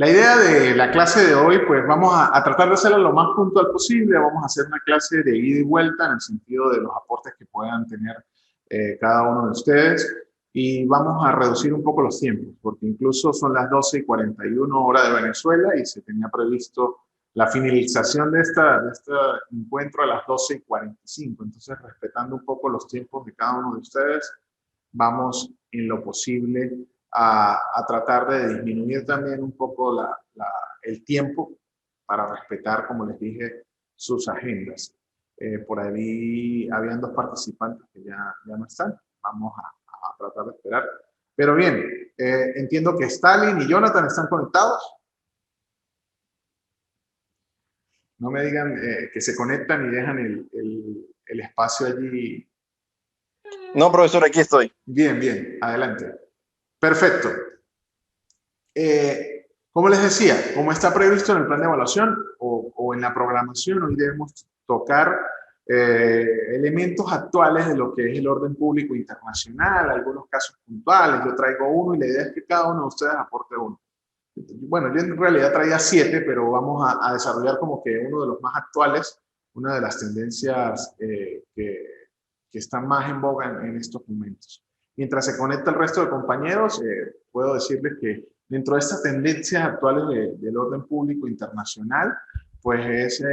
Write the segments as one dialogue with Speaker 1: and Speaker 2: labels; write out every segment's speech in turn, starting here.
Speaker 1: La idea de la clase de hoy, pues vamos a tratar de hacerla lo más puntual posible. Vamos a hacer una clase de ida y vuelta en el sentido de los aportes que puedan tener cada uno de ustedes. Y vamos a reducir un poco los tiempos, porque incluso son las 12:41 hora de Venezuela y se tenía previsto la finalización de este encuentro a las 12:45. Entonces, respetando un poco los tiempos de cada uno de ustedes, vamos en lo posible a tratar de disminuir también un poco el tiempo para respetar, como les dije, sus agendas. Por ahí habían dos participantes que ya no están. Vamos a tratar de esperar. Pero bien, entiendo que Stalin y Jonathan están conectados. No me digan que se conectan y dejan el espacio allí.
Speaker 2: No, profesor, aquí estoy.
Speaker 1: Bien, bien, adelante. Perfecto. Como les decía, como está previsto en el plan de evaluación o en la programación, hoy debemos tocar elementos actuales de lo que es el orden público internacional, algunos casos puntuales. Yo traigo uno y la idea es que cada uno de ustedes aporte uno. Bueno, yo en realidad traía 7, pero vamos a desarrollar como que uno de los más actuales, una de las tendencias que están más en boga en estos momentos. Mientras se conecta el resto de compañeros, puedo decirles que dentro de estas tendencias actuales del orden público internacional, pues es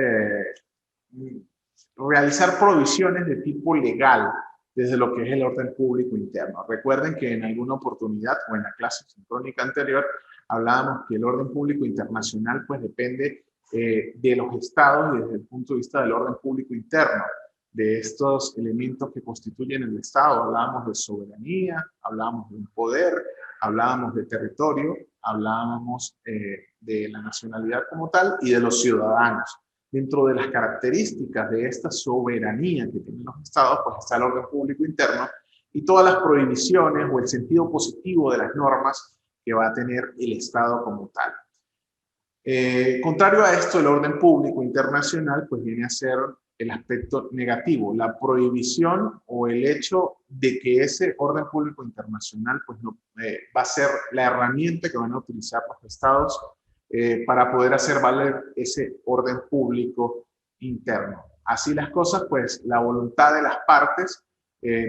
Speaker 1: realizar provisiones de tipo legal desde lo que es el orden público interno. Recuerden que en alguna oportunidad o en la clase sincrónica anterior hablábamos que el orden público internacional pues depende de los estados desde el punto de vista del orden público interno, de estos elementos que constituyen el Estado. Hablábamos de soberanía, hablábamos de un poder, hablábamos de territorio, hablábamos de la nacionalidad como tal y de los ciudadanos. Dentro de las características de esta soberanía que tienen los estados, pues está el orden público interno y todas las prohibiciones o el sentido positivo de las normas que va a tener el Estado como tal. Contrario a esto, el orden público internacional pues viene a ser el aspecto negativo, la prohibición o el hecho de que ese orden público internacional pues no, va a ser la herramienta que van a utilizar los estados para poder hacer valer ese orden público interno. Así las cosas, pues la voluntad de las partes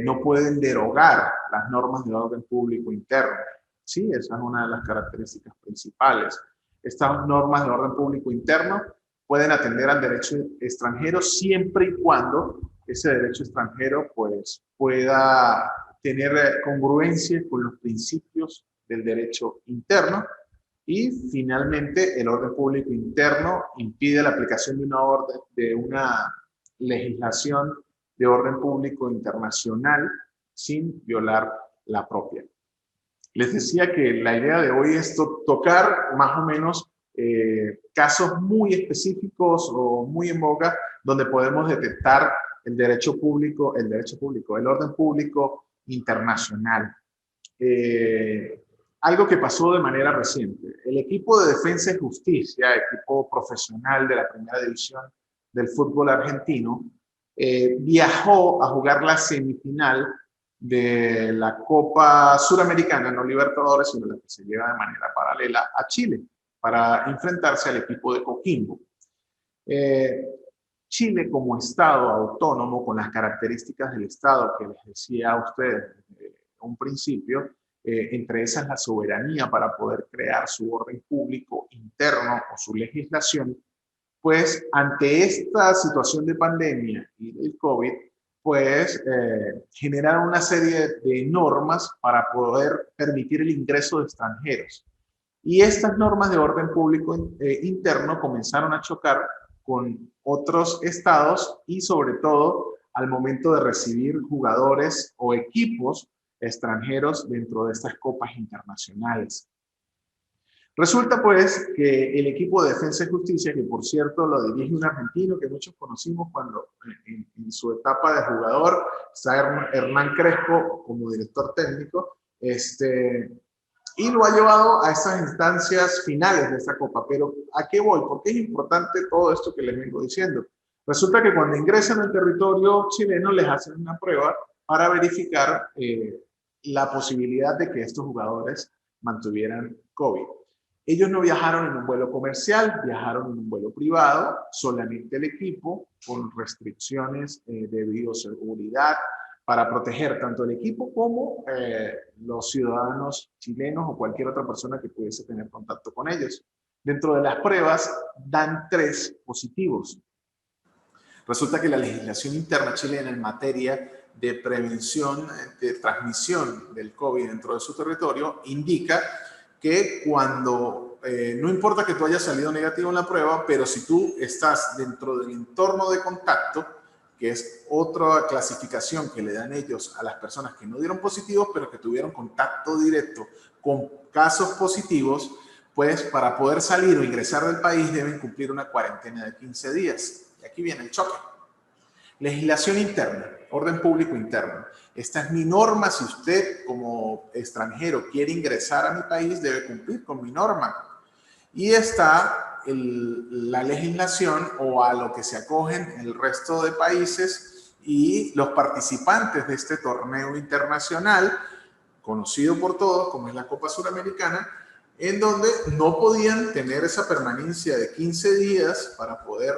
Speaker 1: no pueden derogar las normas del orden público interno. Sí, esa es una de las características principales. Estas normas de orden público interno pueden atender al derecho extranjero siempre y cuando ese derecho extranjero pues, pueda tener congruencia con los principios del derecho interno. Y finalmente, el orden público interno impide la aplicación de una legislación de orden público internacional sin violar la propia. Les decía que la idea de hoy es tocar más o menos casos muy específicos o muy en boga donde podemos detectar el orden público internacional. Algo que pasó de manera reciente. El equipo de Defensa y Justicia, equipo profesional de la primera división del fútbol argentino, viajó a jugar la semifinal de la Copa Suramericana, no Libertadores, sino la que se lleva de manera paralela a Chile, para enfrentarse al equipo de Coquimbo. Chile como Estado autónomo, con las características del Estado que les decía a ustedes desde un principio, entre esas la soberanía para poder crear su orden público interno o su legislación, pues ante esta situación de pandemia y del COVID, pues generaron una serie de normas para poder permitir el ingreso de extranjeros. Y estas normas de orden público interno comenzaron a chocar con otros estados y sobre todo al momento de recibir jugadores o equipos extranjeros dentro de estas copas internacionales. Resulta pues que el equipo de Defensa y Justicia, que por cierto lo dirige un argentino que muchos conocimos cuando en su etapa de jugador, está Hernán Crespo como director técnico, y lo ha llevado a estas instancias finales de esta Copa. Pero ¿a qué voy? ¿Por qué es importante todo esto que les vengo diciendo? Resulta que cuando ingresan al territorio chileno les hacen una prueba para verificar la posibilidad de que estos jugadores mantuvieran COVID. Ellos no viajaron en un vuelo comercial, viajaron en un vuelo privado, solamente el equipo, con restricciones de bioseguridad para proteger tanto el equipo como los ciudadanos chilenos o cualquier otra persona que pudiese tener contacto con ellos. Dentro de las pruebas dan 3 positivos. Resulta que la legislación interna chilena en materia de prevención de transmisión del COVID dentro de su territorio indica que cuando, no importa que tú hayas salido negativo en la prueba, pero si tú estás dentro del entorno de contacto, que es otra clasificación que le dan ellos a las personas que no dieron positivos, pero que tuvieron contacto directo con casos positivos, pues para poder salir o ingresar del país deben cumplir una cuarentena de 15 días. Y aquí viene el choque. Legislación interna, orden público interno. Esta es mi norma. Si usted como extranjero quiere ingresar a mi país, debe cumplir con mi norma. Y está la legislación o a lo que se acogen el resto de países y los participantes de este torneo internacional, conocido por todos como es la Copa Suramericana, en donde no podían tener esa permanencia de 15 días para poder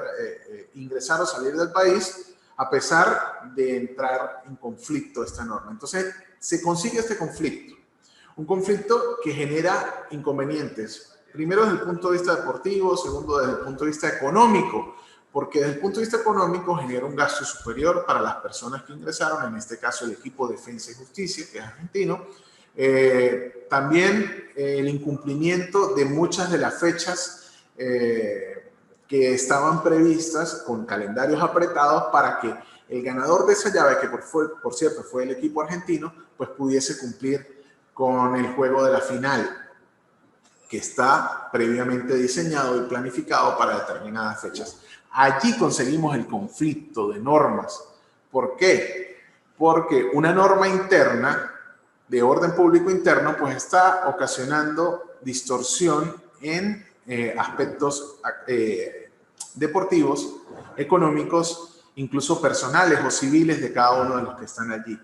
Speaker 1: ingresar o salir del país, a pesar de entrar en conflicto esta norma. Entonces, se consigue este conflicto. Un conflicto que genera inconvenientes. Primero, desde el punto de vista deportivo. Segundo, desde el punto de vista económico. Porque desde el punto de vista económico genera un gasto superior para las personas que ingresaron, en este caso el equipo Defensa y Justicia, que es argentino. También el incumplimiento de muchas de las fechas que estaban previstas con calendarios apretados para que el ganador de esa llave, que por cierto fue el equipo argentino, pues pudiese cumplir con el juego de la final, que está previamente diseñado y planificado para determinadas fechas. Allí conseguimos el conflicto de normas. ¿Por qué? Porque una norma interna de orden público interno pues está ocasionando distorsión en aspectos deportivos, económicos, incluso personales o civiles de cada uno de los que están allí.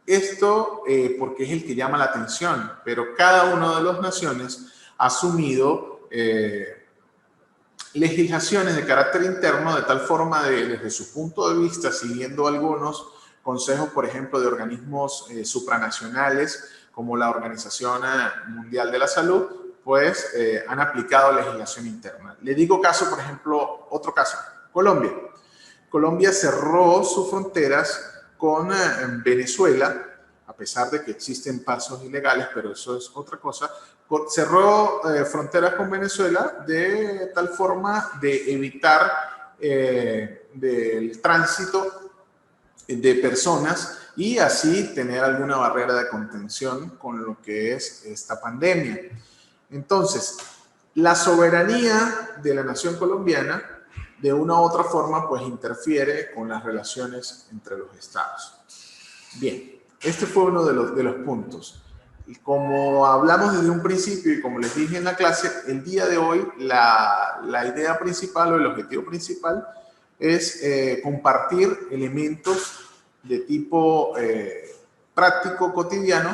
Speaker 1: Esto porque es el que llama la atención, pero cada una de las naciones ha asumido legislaciones de carácter interno de tal forma desde su punto de vista, siguiendo algunos consejos, por ejemplo, de organismos supranacionales como la Organización Mundial de la Salud, pues han aplicado legislación interna. Le digo caso, por ejemplo, otro caso, Colombia. Colombia cerró sus fronteras con Venezuela, a pesar de que existen pasos ilegales, pero eso es otra cosa. Cerró fronteras con Venezuela de tal forma de evitar del tránsito de personas y así tener alguna barrera de contención con lo que es esta pandemia. Entonces, la soberanía de la nación colombiana de una u otra forma pues interfiere con las relaciones entre los estados. Bien, este fue uno de los puntos. Y como hablamos desde un principio y como les dije en la clase, el día de hoy la idea principal o el objetivo principal es compartir elementos de tipo práctico, cotidiano,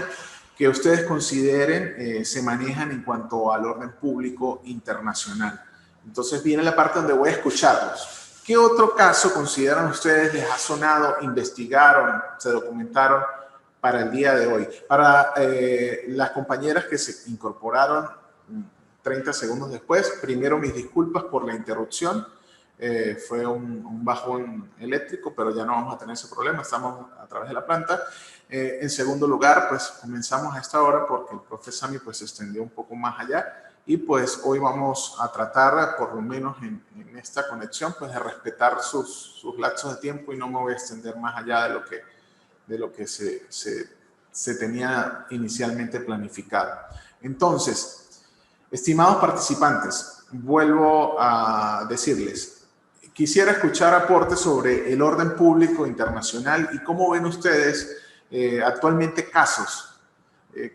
Speaker 1: que ustedes consideren se manejan en cuanto al orden público internacional. Entonces viene la parte donde voy a escucharlos. ¿Qué otro caso consideran ustedes les ha sonado, investigaron, se documentaron para el día de hoy? Para las compañeras que se incorporaron 30 segundos después, primero mis disculpas por la interrupción. Fue un bajón eléctrico, pero ya no vamos a tener ese problema, estamos a través de la planta. En segundo lugar, pues comenzamos a esta hora porque el profe Sami pues se extendió un poco más allá y pues hoy vamos a tratar, por lo menos en esta conexión, pues de respetar sus lapsos de tiempo y no me voy a extender más allá de lo que se tenía inicialmente planificado. Entonces, estimados participantes, vuelvo a decirles, quisiera escuchar aportes sobre el orden público internacional y cómo ven ustedes actualmente casos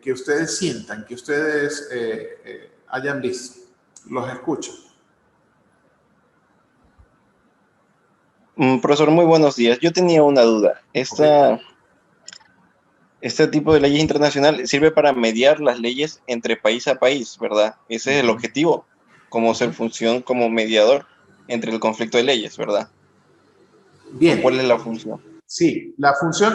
Speaker 1: que ustedes sientan, que ustedes hayan visto. Los escucho.
Speaker 2: Profesor, muy buenos días. Yo tenía una duda. este tipo de leyes internacionales sirve para mediar las leyes entre país a país, ¿verdad? Ese es el objetivo, como ser función como mediador entre el conflicto de leyes, ¿verdad? ¿O cuál es
Speaker 1: Bien,
Speaker 2: la función?
Speaker 1: sí, la función,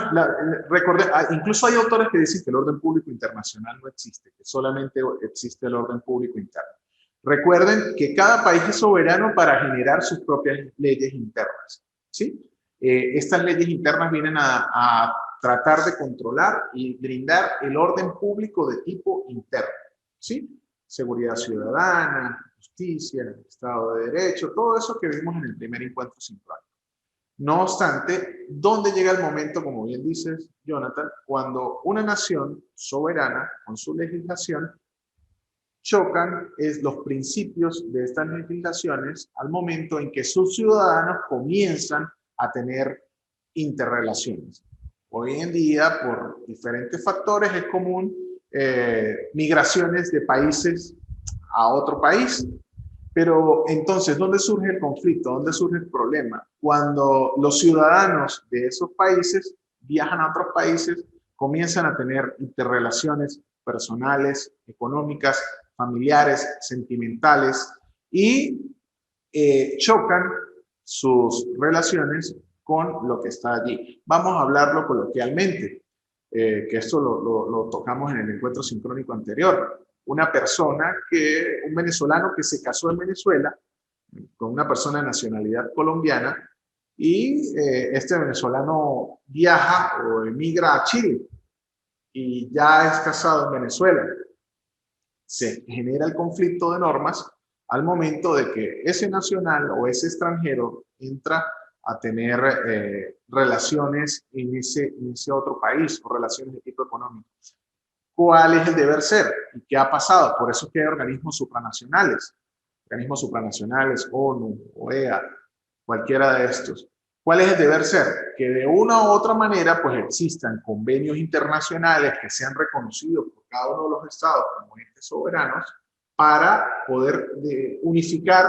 Speaker 1: incluso hay autores que dicen que el orden público internacional no existe, que solamente existe el orden público interno. Recuerden que cada país es soberano para generar sus propias leyes internas, ¿sí? Estas leyes internas vienen a tratar de controlar y brindar el orden público de tipo interno, ¿sí? Seguridad ciudadana, justicia, Estado de Derecho, todo eso que vimos en el primer encuentro sincrónico. No obstante, ¿dónde llega el momento, como bien dices, Jonathan, cuando una nación soberana, con su legislación, chocan los principios de estas legislaciones al momento en que sus ciudadanos comienzan a tener interrelaciones? Hoy en día, por diferentes factores, es común migraciones de países a otro país. Pero entonces, ¿dónde surge el conflicto? ¿Dónde surge el problema? Cuando los ciudadanos de esos países viajan a otros países, comienzan a tener interrelaciones personales, económicas, familiares, sentimentales y chocan sus relaciones con lo que está allí. Vamos a hablarlo coloquialmente, que esto lo tocamos en el encuentro sincrónico anterior. Una persona un venezolano que se casó en Venezuela con una persona de nacionalidad colombiana y este venezolano viaja o emigra a Chile y ya es casado en Venezuela. Se genera el conflicto de normas al momento de que ese nacional o ese extranjero entra a tener relaciones en ese otro país o relaciones de tipo económico. ¿Cuál es el deber ser? ¿Y qué ha pasado? Por eso es que hay organismos supranacionales, ONU, OEA, cualquiera de estos. ¿Cuál es el deber ser? Que de una u otra manera pues existan convenios internacionales que sean reconocidos por cada uno de los estados como entes soberanos para poder unificar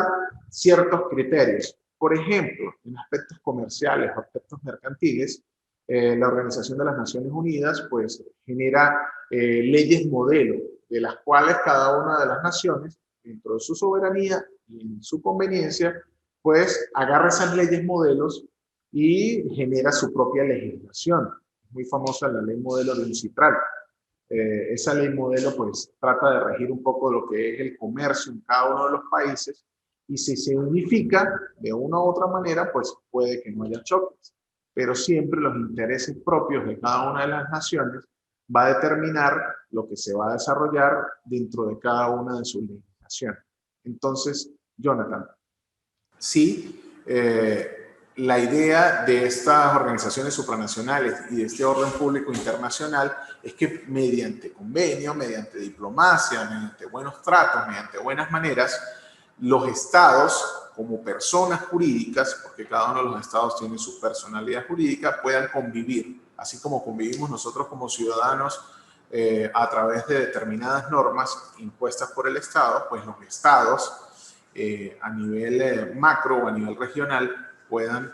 Speaker 1: ciertos criterios. Por ejemplo, en aspectos comerciales o aspectos mercantiles, la Organización de las Naciones Unidas pues genera leyes modelo, de las cuales cada una de las naciones, dentro de su soberanía y en su conveniencia, pues agarra esas leyes modelos y genera su propia legislación. Es muy famosa la ley modelo de UNCITRAL. Esa ley modelo pues trata de regir un poco lo que es el comercio en cada uno de los países y si se unifica de una u otra manera pues puede que no haya choques, pero siempre los intereses propios de cada una de las naciones va a determinar lo que se va a desarrollar dentro de cada una de sus legislaciones. Entonces, Jonathan, sí, la idea de estas organizaciones supranacionales y de este orden público internacional es que mediante convenio, mediante diplomacia, mediante buenos tratos, mediante buenas maneras, los estados, como personas jurídicas, porque cada uno de los estados tiene su personalidad jurídica, puedan convivir, así como convivimos nosotros como ciudadanos a través de determinadas normas impuestas por el Estado, pues los estados a nivel macro o a nivel regional puedan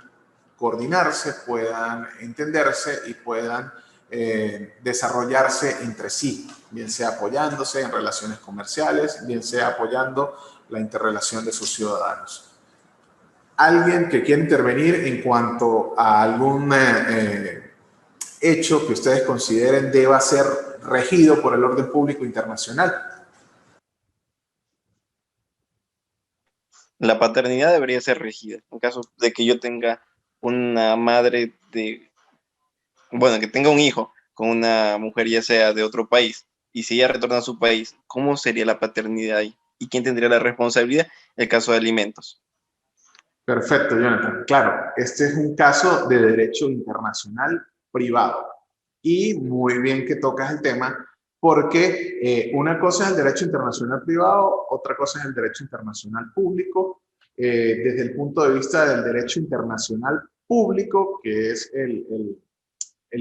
Speaker 1: coordinarse, puedan entenderse y puedan desarrollarse entre sí, bien sea apoyándose en relaciones comerciales, bien sea apoyando la interrelación de sus ciudadanos. ¿Alguien que quiera intervenir en cuanto a algún hecho que ustedes consideren deba ser regido por el orden público internacional?
Speaker 2: La paternidad debería ser rígida. En caso de que yo tenga una madre bueno, que tenga un hijo con una mujer ya sea de otro país, y si ella retorna a su país, ¿cómo sería la paternidad ahí? ¿Y quién tendría la responsabilidad en el caso de alimentos?
Speaker 1: Perfecto, Jonathan. Claro, este es un caso de derecho internacional privado. Y muy bien que tocas el tema, porque una cosa es el derecho internacional privado, otra cosa es el derecho internacional público. Desde el punto de vista del derecho internacional público, que es el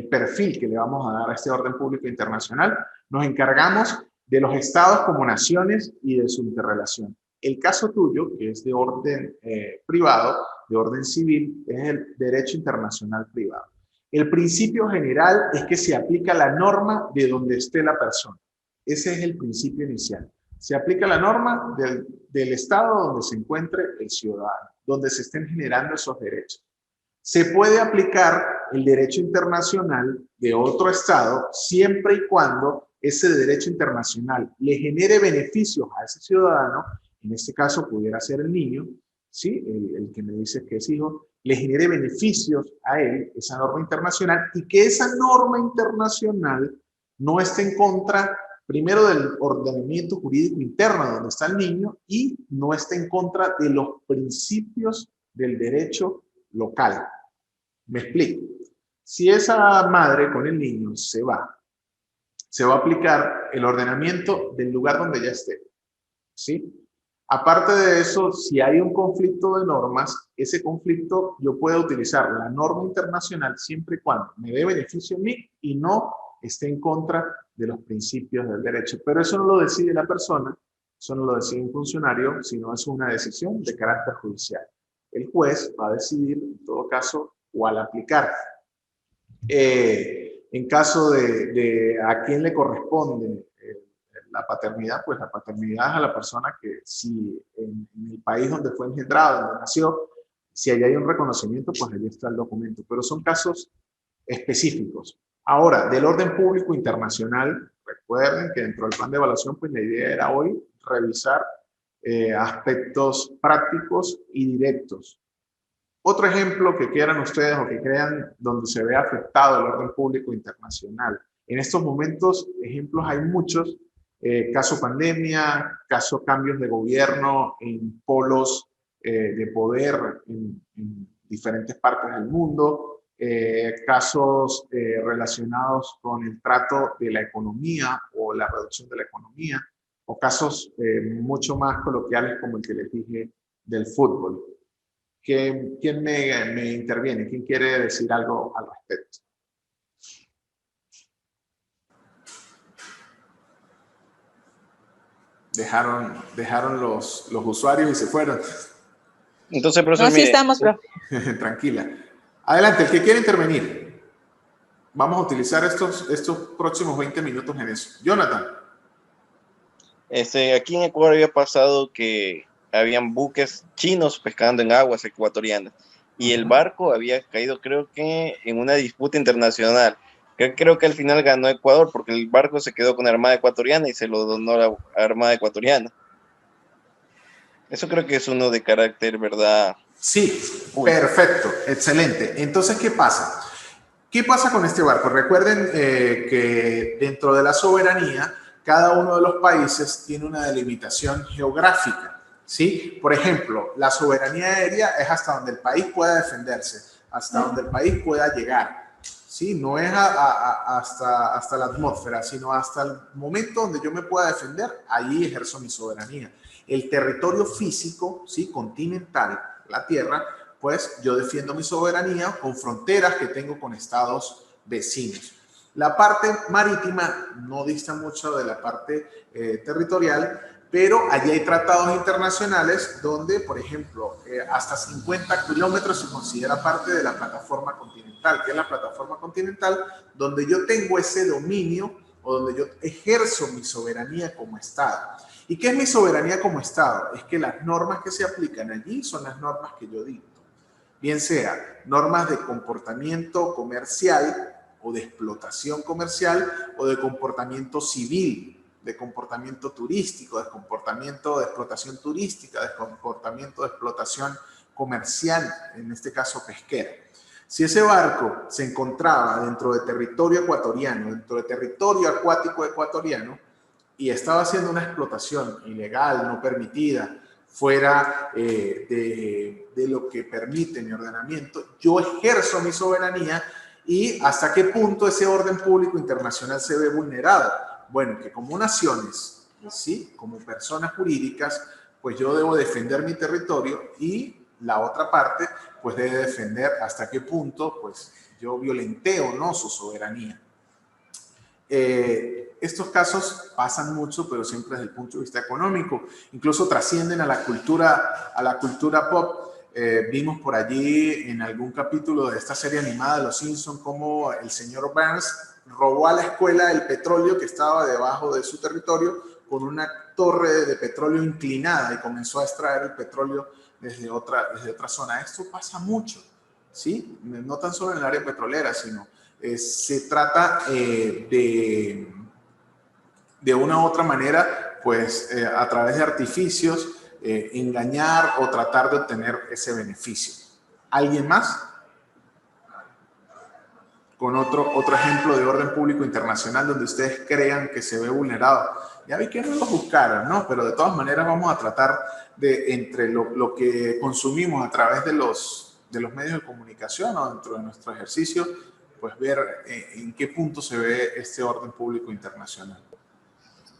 Speaker 1: perfil que le vamos a dar a este orden público internacional, nos encargamos de los estados como naciones y de su interrelación. El caso tuyo, que es de orden privado, de orden civil, es el derecho internacional privado. El principio general es que se aplica la norma de donde esté la persona. Ese es el principio inicial. Se aplica la norma del estado donde se encuentre el ciudadano, donde se estén generando esos derechos. Se puede aplicar el derecho internacional de otro estado siempre y cuando ese derecho internacional le genere beneficios a ese ciudadano, en este caso pudiera ser el niño, ¿sí? El que me dice que es hijo, le genere beneficios a él, esa norma internacional, y que esa norma internacional no esté en contra, primero, del ordenamiento jurídico interno donde está el niño y no esté en contra de los principios del derecho local. Me explico. Si esa madre con el niño se va a aplicar el ordenamiento del lugar donde ya esté, ¿sí? Aparte de eso, si hay un conflicto de normas, ese conflicto yo puedo utilizar la norma internacional siempre y cuando me dé beneficio a mí y no esté en contra de los principios del derecho. Pero eso no lo decide la persona, eso no lo decide un funcionario, sino es una decisión de carácter judicial. El juez va a decidir, en todo caso, cuál aplicar. En caso de a quién le corresponde la paternidad, pues la paternidad es a la persona que si en el país donde fue engendrado, donde nació, si allá hay un reconocimiento, pues allí está el documento. Pero son casos específicos. Ahora, del orden público internacional, recuerden que dentro del plan de evaluación, pues la idea era hoy revisar aspectos prácticos y directos. Otro ejemplo que quieran ustedes o que crean donde se ve afectado el orden público internacional. En estos momentos, ejemplos hay muchos. Caso pandemia, caso cambios de gobierno en polos de poder en diferentes partes del mundo, casos relacionados con el trato de la economía o la reducción de la economía, o casos mucho más coloquiales como el que les dije del fútbol. ¿Quién me interviene? ¿Quién quiere decir algo al respecto? Dejaron los usuarios y se fueron.
Speaker 2: Entonces, profesor,
Speaker 3: No, sí estamos, profe.
Speaker 1: Tranquila. Adelante, el que quiere intervenir. Vamos a utilizar estos próximos 20 minutos en eso. Jonathan.
Speaker 2: Aquí en Ecuador había pasado que habían buques chinos pescando en aguas ecuatorianas y el barco había caído, creo que en una disputa internacional. Creo que al final ganó Ecuador porque el barco se quedó con la Armada Ecuatoriana y se lo donó a la Armada Ecuatoriana. Eso creo que es uno de carácter, ¿verdad?
Speaker 1: Sí, perfecto, excelente. Entonces, ¿qué pasa? ¿Qué pasa con este barco? Recuerden que dentro de la soberanía, cada uno de los países tiene una delimitación geográfica, ¿sí? Por ejemplo, la soberanía aérea es hasta donde el país pueda defenderse, hasta donde el país pueda llegar, ¿sí? No es hasta la atmósfera, sino hasta el momento donde yo me pueda defender, allí ejerzo mi soberanía. El territorio físico, ¿sí? Continental, la tierra, pues yo defiendo mi soberanía con fronteras que tengo con estados vecinos. La parte marítima no dista mucho de la parte territorial, pero allí hay tratados internacionales donde, por ejemplo, hasta 50 kilómetros se considera parte de la plataforma continental, que es la plataforma continental donde yo tengo ese dominio o donde yo ejerzo mi soberanía como Estado. ¿Y qué es mi soberanía como Estado? Es que las normas que se aplican allí son las normas que yo dicto. Bien sea normas de comportamiento comercial o de explotación comercial o de comportamiento civil, de comportamiento turístico, de comportamiento de explotación turística, de comportamiento de explotación comercial, en este caso pesquera. Si ese barco se encontraba dentro de territorio ecuatoriano, dentro de territorio acuático ecuatoriano, y estaba haciendo una explotación ilegal, no permitida, fuera de lo que permite mi ordenamiento, yo ejerzo mi soberanía y hasta qué punto ese orden público internacional se ve vulnerado. Bueno, que como naciones, ¿sí? Como personas jurídicas, pues yo debo defender mi territorio y la otra parte, pues debe defender hasta qué punto, pues yo violenté o no su soberanía. Estos casos pasan mucho, pero siempre desde el punto de vista económico. Incluso trascienden a la cultura pop. Vimos por allí en algún capítulo de esta serie animada de Los Simpsons cómo el señor Burns robó a la escuela el petróleo que estaba debajo de su territorio con una torre de petróleo inclinada y comenzó a extraer el petróleo desde otra zona. Esto pasa mucho, ¿sí? No tan solo en el área petrolera, sino se trata de una u otra manera, pues a través de artificios, engañar o tratar de obtener ese beneficio. ¿Alguien más? Con otro ejemplo de orden público internacional donde ustedes crean que se ve vulnerado. Ya vi que no lo buscaron, ¿no? Pero de todas maneras vamos a tratar de, entre lo que consumimos a través de los medios de comunicación o dentro de nuestro ejercicio, pues ver en qué punto se ve este orden público internacional.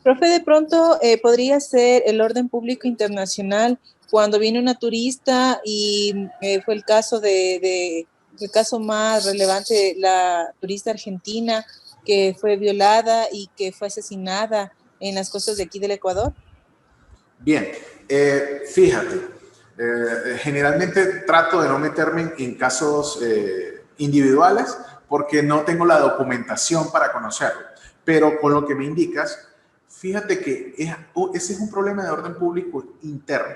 Speaker 3: Profe, de pronto podría ser el orden público internacional cuando viene una turista y fue el caso el caso más relevante, la turista argentina que fue violada y que fue asesinada en las costas de aquí del Ecuador.
Speaker 1: Bien, fíjate, generalmente trato de no meterme en casos individuales porque no tengo la documentación para conocerlo, pero con lo que me indicas, fíjate que ese es un problema de orden público interno,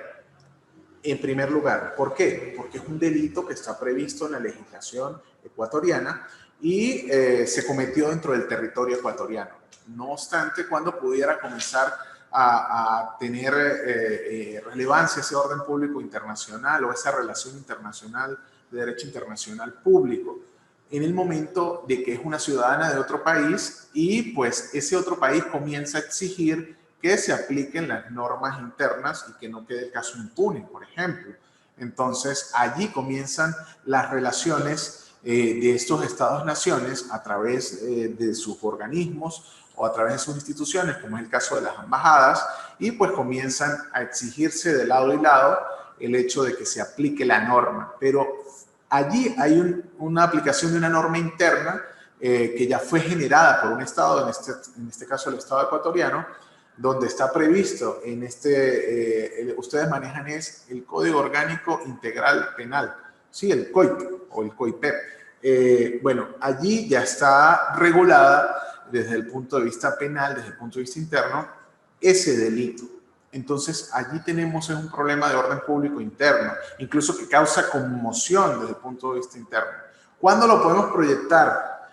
Speaker 1: en primer lugar. ¿Por qué? Porque es un delito que está previsto en la legislación ecuatoriana y se cometió dentro del territorio ecuatoriano. No obstante, cuando pudiera comenzar a tener relevancia ese orden público internacional o esa relación internacional de derecho internacional público, en el momento de que es una ciudadana de otro país y pues ese otro país comienza a exigir que se apliquen las normas internas y que no quede el caso impune, por ejemplo. Entonces, allí comienzan las relaciones de estos estados-naciones a través de sus organismos o a través de sus instituciones, como es el caso de las embajadas, y pues comienzan a exigirse de lado y lado el hecho de que se aplique la norma. Pero allí hay una aplicación de una norma interna que ya fue generada por un estado, en este caso el estado ecuatoriano, donde está previsto en ustedes manejan el Código Orgánico Integral Penal, sí, el COIP o el COIPEP. Bueno, allí ya está regulada desde el punto de vista penal, desde el punto de vista interno, ese delito. Entonces, allí tenemos un problema de orden público interno, incluso que causa conmoción desde el punto de vista interno. ¿Cuándo lo podemos proyectar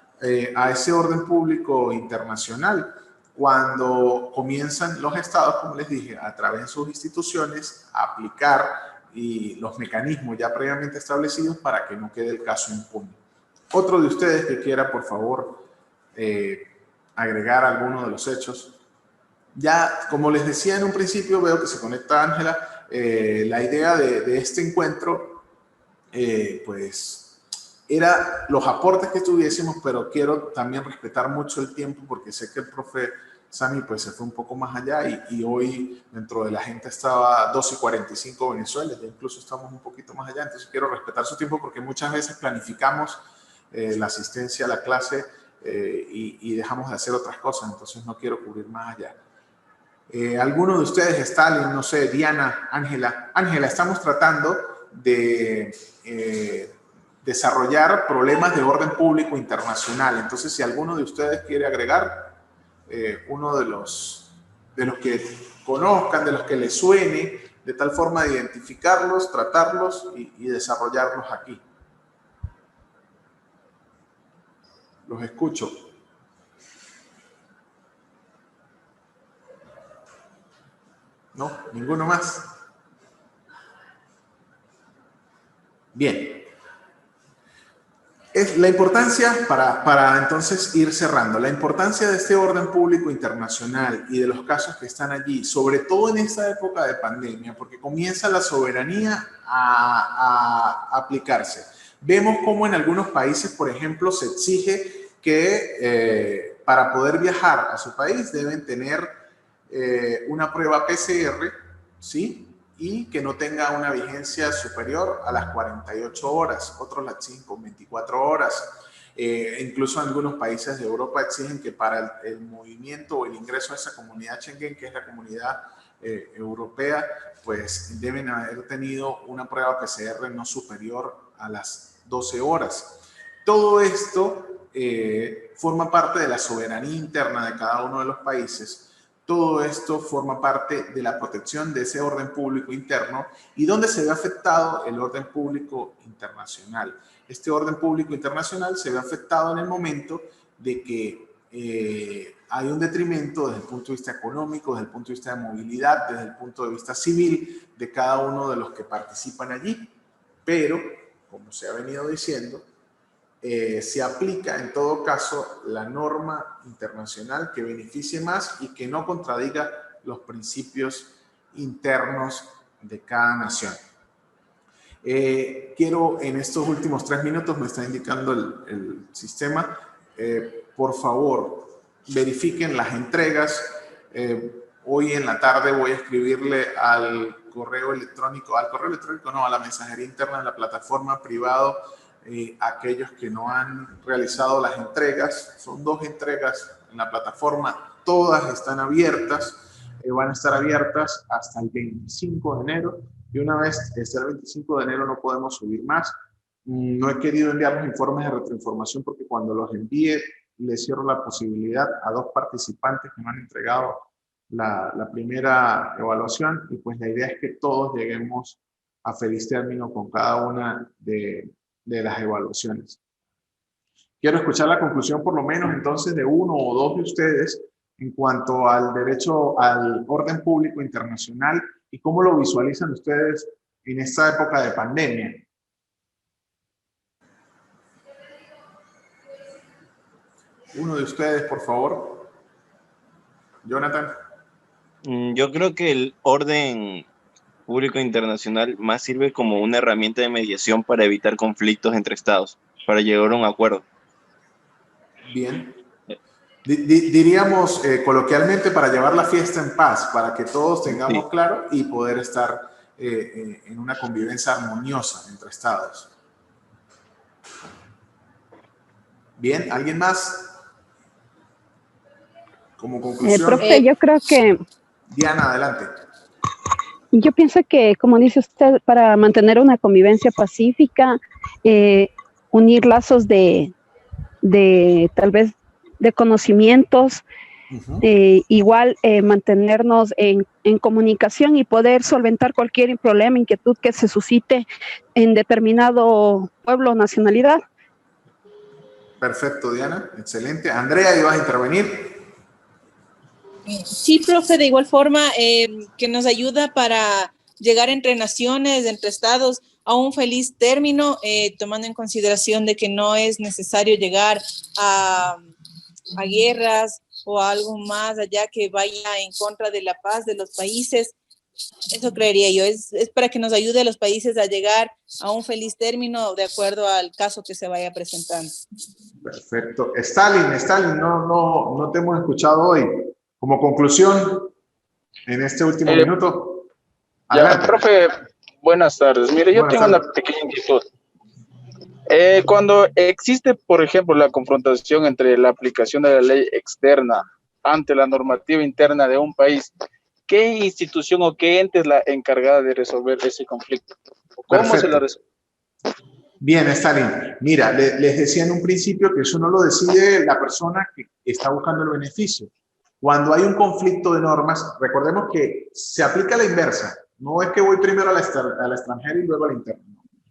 Speaker 1: a ese orden público internacional? Cuando comienzan los estados, como les dije, a través de sus instituciones, a aplicar los mecanismos ya previamente establecidos para que no quede el caso impune. Otro de ustedes que quiera, por favor, agregar alguno de los hechos. Ya, como les decía en un principio, veo que se conecta Ángela. La idea de este encuentro, pues, era los aportes que tuviésemos, pero quiero también respetar mucho el tiempo porque sé que el profe Sami pues se fue un poco más allá y hoy dentro de la gente estaba 12:45 Venezuela, ya incluso estamos un poquito más allá, entonces quiero respetar su tiempo porque muchas veces planificamos la asistencia a la clase y dejamos de hacer otras cosas, entonces no quiero cubrir más allá. ¿Alguno de ustedes, Stalin, no sé, Diana, Ángela? Ángela, estamos tratando de desarrollar problemas de orden público internacional. Entonces, si alguno de ustedes quiere agregar uno de los que conozcan, de los que les suene, de tal forma de identificarlos, tratarlos y desarrollarlos aquí. Los escucho. ¿No? ¿Ninguno más? Bien. Es la importancia, para entonces ir cerrando, la importancia de este orden público internacional y de los casos que están allí, sobre todo en esta época de pandemia, porque comienza la soberanía a aplicarse. Vemos cómo en algunos países, por ejemplo, se exige que para poder viajar a su país deben tener una prueba PCR, ¿sí? Y que no tenga una vigencia superior a las 48 horas, otros la exigen con 24 horas. Incluso en algunos países de Europa exigen que para el movimiento o el ingreso a esa comunidad Schengen, que es la comunidad Europea, pues deben haber tenido una prueba PCR no superior a las 12 horas. Todo esto forma parte de la soberanía interna de cada uno de los países. Todo esto forma parte de la protección de ese orden público interno y donde se ve afectado el orden público internacional. Este orden público internacional se ve afectado en el momento de que hay un detrimento desde el punto de vista económico, desde el punto de vista de movilidad, desde el punto de vista civil de cada uno de los que participan allí. Pero, como se ha venido diciendo, se aplica en todo caso la norma internacional que beneficie más y que no contradiga los principios internos de cada nación. Quiero en estos últimos 3 minutos, me está indicando el sistema, por favor, verifiquen las entregas. Hoy en la tarde voy a escribirle al correo electrónico no, a la mensajería interna de la plataforma privado, aquellos que no han realizado las entregas. Son 2 entregas en la plataforma, todas están abiertas, van a estar abiertas hasta el 25 de enero. Y una vez esté el 25 de enero no podemos subir más. No he querido enviar los informes de retroinformación porque cuando los envíe le cierro la posibilidad a 2 participantes que me han entregado la primera evaluación, y pues la idea es que todos lleguemos a feliz término con cada una de las evaluaciones. Quiero escuchar la conclusión por lo menos entonces de 1 o 2 de ustedes en cuanto al derecho al orden público internacional y cómo lo visualizan ustedes en esta época de pandemia. Uno de ustedes, por favor. Jonathan.
Speaker 2: Yo creo que el orden público internacional más sirve como una herramienta de mediación para evitar conflictos entre estados, para llegar a un acuerdo.
Speaker 1: Bien. Diríamos coloquialmente para llevar la fiesta en paz, para que todos tengamos claro y poder estar en una convivencia armoniosa entre estados. Bien, ¿alguien más? Como conclusión.
Speaker 4: Profe, yo creo que...
Speaker 1: Diana, adelante.
Speaker 4: Yo pienso que, como dice usted, para mantener una convivencia pacífica, unir lazos de tal vez de conocimientos, igual mantenernos en comunicación y poder solventar cualquier problema, inquietud que se suscite en determinado pueblo o nacionalidad.
Speaker 1: Perfecto, Diana, excelente. Andrea, ¿ibas a intervenir?
Speaker 3: Sí, profe, de igual forma que nos ayuda para llegar entre naciones, entre estados, a un feliz término, tomando en consideración de que no es necesario llegar a guerras o a algo más allá que vaya en contra de la paz de los países. Eso creería yo, es para que nos ayude a los países a llegar a un feliz término de acuerdo al caso que se vaya presentando.
Speaker 1: Perfecto. Stalin, no te hemos escuchado hoy. Como conclusión, en este último minuto.
Speaker 5: Ya, profe, buenas tardes. Mire, yo tengo una pequeña inquietud. Cuando existe, por ejemplo, la confrontación entre la aplicación de la ley externa ante la normativa interna de un país, ¿qué institución o qué ente es la encargada de resolver ese conflicto? ¿Cómo se lo resuelve?
Speaker 1: Bien, Stalin. Mira, les decía en un principio que eso no lo decide la persona que está buscando el beneficio. Cuando hay un conflicto de normas, recordemos que se aplica la inversa. No es que voy primero a la extranjera y luego a la interna.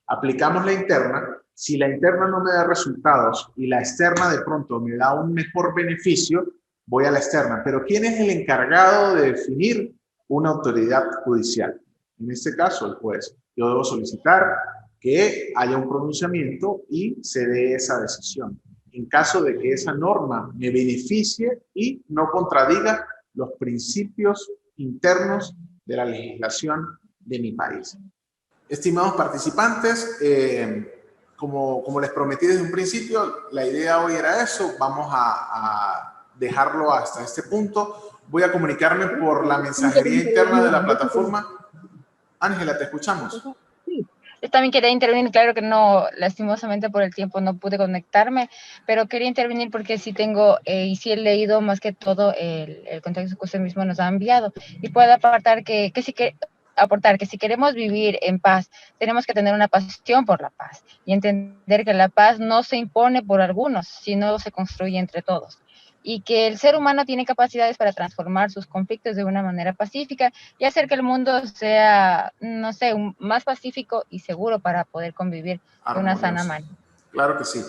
Speaker 1: Aplicamos la interna. Si la interna no me da resultados y la externa de pronto me da un mejor beneficio, voy a la externa. Pero ¿quién es el encargado de definir una autoridad judicial? En este caso, el juez. Yo debo solicitar que haya un pronunciamiento y se dé esa decisión. En caso de que esa norma me beneficie y no contradiga los principios internos de la legislación de mi país. Estimados participantes, como les prometí desde un principio, la idea hoy era eso. Vamos a dejarlo hasta este punto. Voy a comunicarme por la mensajería interna de la plataforma. Ángela, te escuchamos.
Speaker 6: Sí, también quería intervenir, claro que no, lastimosamente por el tiempo no pude conectarme, pero quería intervenir porque sí tengo y sí he leído más que todo el contexto que usted mismo nos ha enviado y puedo aportar que si queremos vivir en paz, tenemos que tener una pasión por la paz y entender que la paz no se impone por algunos, sino se construye entre todos. Y que el ser humano tiene capacidades para transformar sus conflictos de una manera pacífica y hacer que el mundo sea, no sé, más pacífico y seguro para poder convivir de una sana
Speaker 1: Armonioso.
Speaker 6: manera.
Speaker 1: Claro que sí.